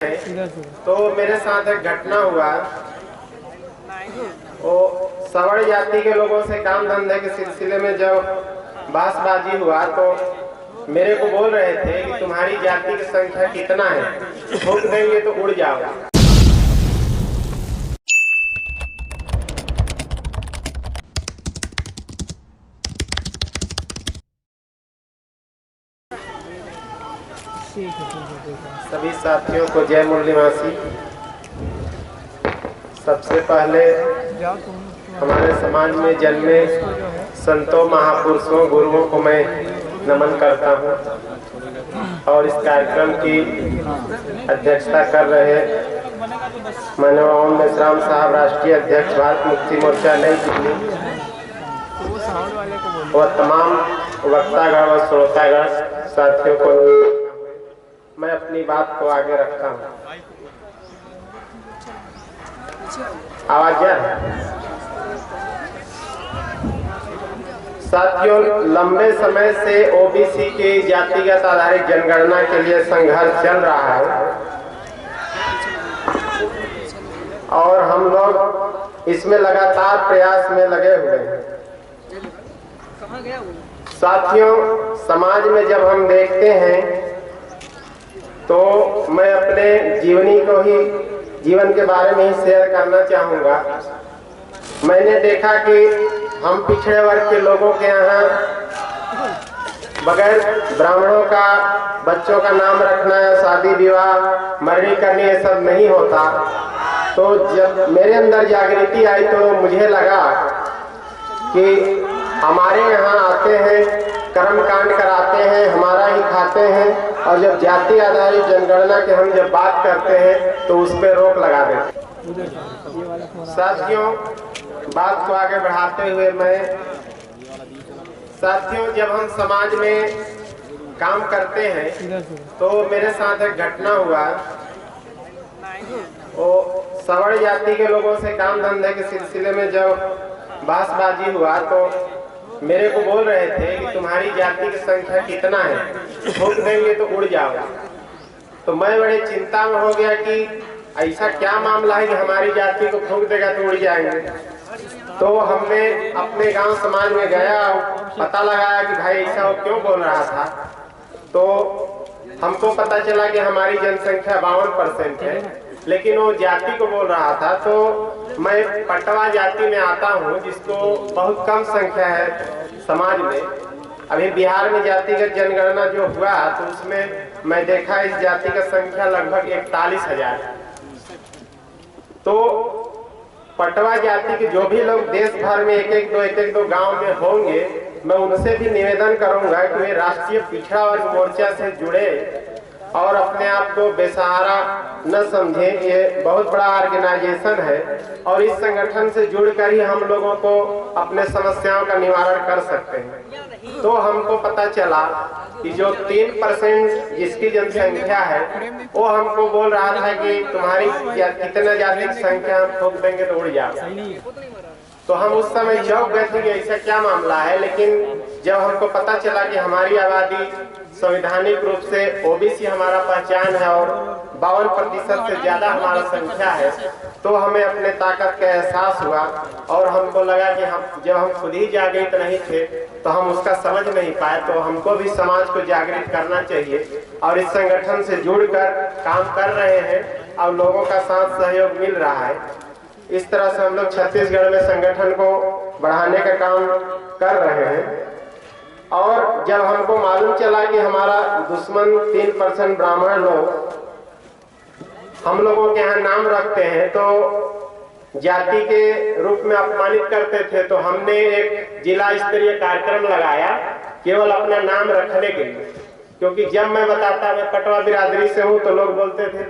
तो मेरे साथ एक घटना हुआ। वो सवर्ण जाति के लोगों से काम धंधे के सिलसिले में जब बहसबाजी हुआ तो मेरे को बोल रहे थे कि तुम्हारी जाति की संख्या कितना है, फूंक देंगे तो उड़ जाओ। सभी साथियों को जय मुरलीवासी। सबसे पहले हमारे समाज में जन्मे संतों, महापुरुषों, गुरुओं को मैं नमन करता हूं और इस कार्यक्रम की अध्यक्षता कर रहे माननीय ओम मेश्राम साहब, राष्ट्रीय अध्यक्ष भारत मुक्ति मोर्चा नई दिल्ली, और तमाम वक्तागण व श्रोतागण साथियों को मैं अपनी बात को आगे रखता हूँ। आवाज जा रहा है? साथियों, लंबे समय से ओबीसी की जातिगत आधारित जनगणना के लिए संघर्ष चल रहा है और हम लोग इसमें लगातार प्रयास में लगे हुए हैं। साथियों, समाज में जब हम देखते हैं तो मैं अपने जीवन के बारे में ही शेयर करना चाहूँगा। मैंने देखा कि हम पिछड़े वर्ग के लोगों के यहाँ बगैर ब्राह्मणों का बच्चों का नाम रखना या शादी विवाह मरनी करनी ये सब नहीं होता। तो जब मेरे अंदर जागृति आई तो मुझे लगा कि हमारे यहाँ आते हैं, कर्म कांड कराते हैं, हमारा ही खाते हैं, और जब जाति आधारित जनगणना के हम जब बात करते हैं तो उस पर रोक लगा देते। साथियों, बात को आगे बढ़ाते हुए साथियों, जब हम समाज में काम करते हैं तो मेरे साथ एक घटना हुआ। वो सवर्ण जाति के लोगों से काम धंधे के सिलसिले में जब बहसबाजी हुआ तो मेरे को बोल रहे थे कि तुम्हारी जाति की संख्या कितना है, फूंक देंगे तो उड़ जाओ। तो मैं बड़े चिंता में हो गया कि ऐसा क्या मामला है कि हमारी जाति को फूंक देगा तो उड़ जाएंगे। तो हमने अपने गांव समाज में गया और पता लगाया कि भाई ऐसा वो क्यों बोल रहा था। तो हमको पता चला कि हमारी जनसंख्या 52% है, लेकिन वो जाति को बोल रहा था। तो मैं पटवा जाति में आता हूँ जिसको बहुत कम संख्या है समाज में। अभी बिहार में जातिगत जनगणना जो हुआ तो उसमें मैं देखा इस जाति का संख्या लगभग 41,000। तो पटवा जाति के जो भी लोग देश भर में एक एक दो गांव में होंगे, मैं उनसे भी निवेदन करूंगा कि वे राष्ट्रीय पिछड़ा वर्ग मोर्चा से जुड़े और अपने आप को बेसहारा न समझें। ये बहुत बड़ा ऑर्गेनाइजेशन है और इस संगठन से जुड़कर ही हम लोगों को अपने समस्याओं का निवारण कर सकते हैं। तो हमको पता चला कि जो 3% जिसकी जनसंख्या है वो हमको बोल रहा था कि तुम्हारी कितने जाति की संख्या हम ठोक देंगे तो उड़ जाओ। तो हम उस समय चौंक गए थे कि ऐसा क्या मामला है। लेकिन जब हमको पता चला कि हमारी आबादी संवैधानिक रूप से ओबीसी हमारा पहचान है और 52% से ज्यादा हमारा संख्या है, तो हमें अपने ताकत का एहसास हुआ और हमको लगा कि जब हम खुद ही जागृत नहीं थे तो हम उसका समझ नहीं पाए। तो हमको भी समाज को जागृत करना चाहिए और इस संगठन से जुड़कर काम कर रहे हैं और लोगों का साथ सहयोग मिल रहा है। इस तरह से हम लोग छत्तीसगढ़ में संगठन को बढ़ाने का काम कर रहे हैं। और जब हमको मालूम चला कि हमारा दुश्मन 3% ब्राह्मण लोग हम लोगों के यहाँ नाम रखते हैं तो जाति के रूप में अपमानित करते थे, तो हमने एक जिला स्तरीय कार्यक्रम लगाया केवल अपना नाम रखने के लिए। क्योंकि जब मैं बताता मैं पटवा बिरादरी से हूँ तो लोग बोलते थे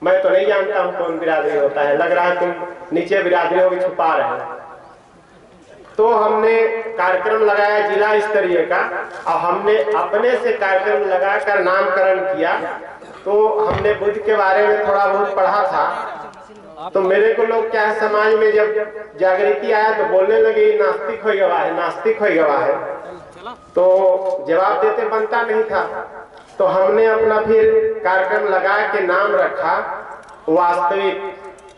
मैं तो नहीं जानता हूँ कौन बिरादरी होता है, लग रहा है तुम नीचे बिरादरियों को छुपा रहे हो। तो हमने कार्यक्रम लगाया जिला स्तरीय का और हमने अपने से कार्यक्रम लगाकर नामकरण किया। तो हमने बुद्ध के बारे में थोड़ा बहुत पढ़ा था। तो मेरे को लोग क्या है, समाज में जब जागृति आया तो बोलने लगे नास्तिक हो गवा है, नास्तिक हो गवा है। तो जवाब देते बनता नहीं था। तो हमने अपना फिर कार्यक्रम लगा के नाम रखा वास्तविक।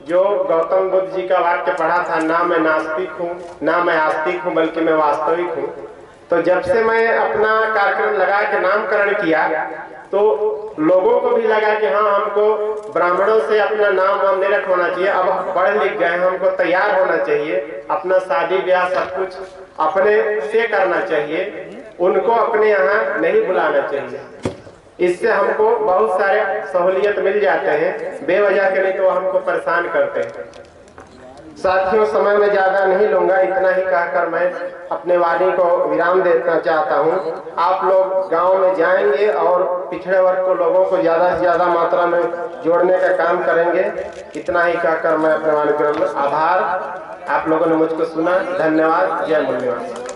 जो गौतम बुद्ध जी का वाक्य पढ़ा था, ना मैं नास्तिक हूँ ना मैं आस्तिक हूँ बल्कि मैं वास्तविक हूँ। तो जब से मैं अपना कार्यक्रम लगा के नामकरण किया तो लोगों को भी लगा कि हाँ, हमको ब्राह्मणों से अपना नाम वाम नहीं रखवाना चाहिए, अब हम पढ़ लिख गए, हमको तैयार होना चाहिए, अपना शादी ब्याह सब कुछ अपने से करना चाहिए, उनको अपने यहाँ नहीं बुलाना चाहिए। इससे हमको बहुत सारे सहूलियत मिल जाते हैं, बेवजह के नहीं तो हमको परेशान करते हैं। साथियों, समय में ज्यादा नहीं लूंगा, इतना ही कहकर मैं अपने वाणी को विराम देना चाहता हूं। आप लोग गांव में जाएंगे और पिछड़े वर्ग को लोगों को ज्यादा से ज्यादा मात्रा में जोड़ने का काम करेंगे। इतना ही कहकर मैं अपने वाणी को आभार। आप लोगों ने मुझको सुना, धन्यवाद। जय मूल्यवान।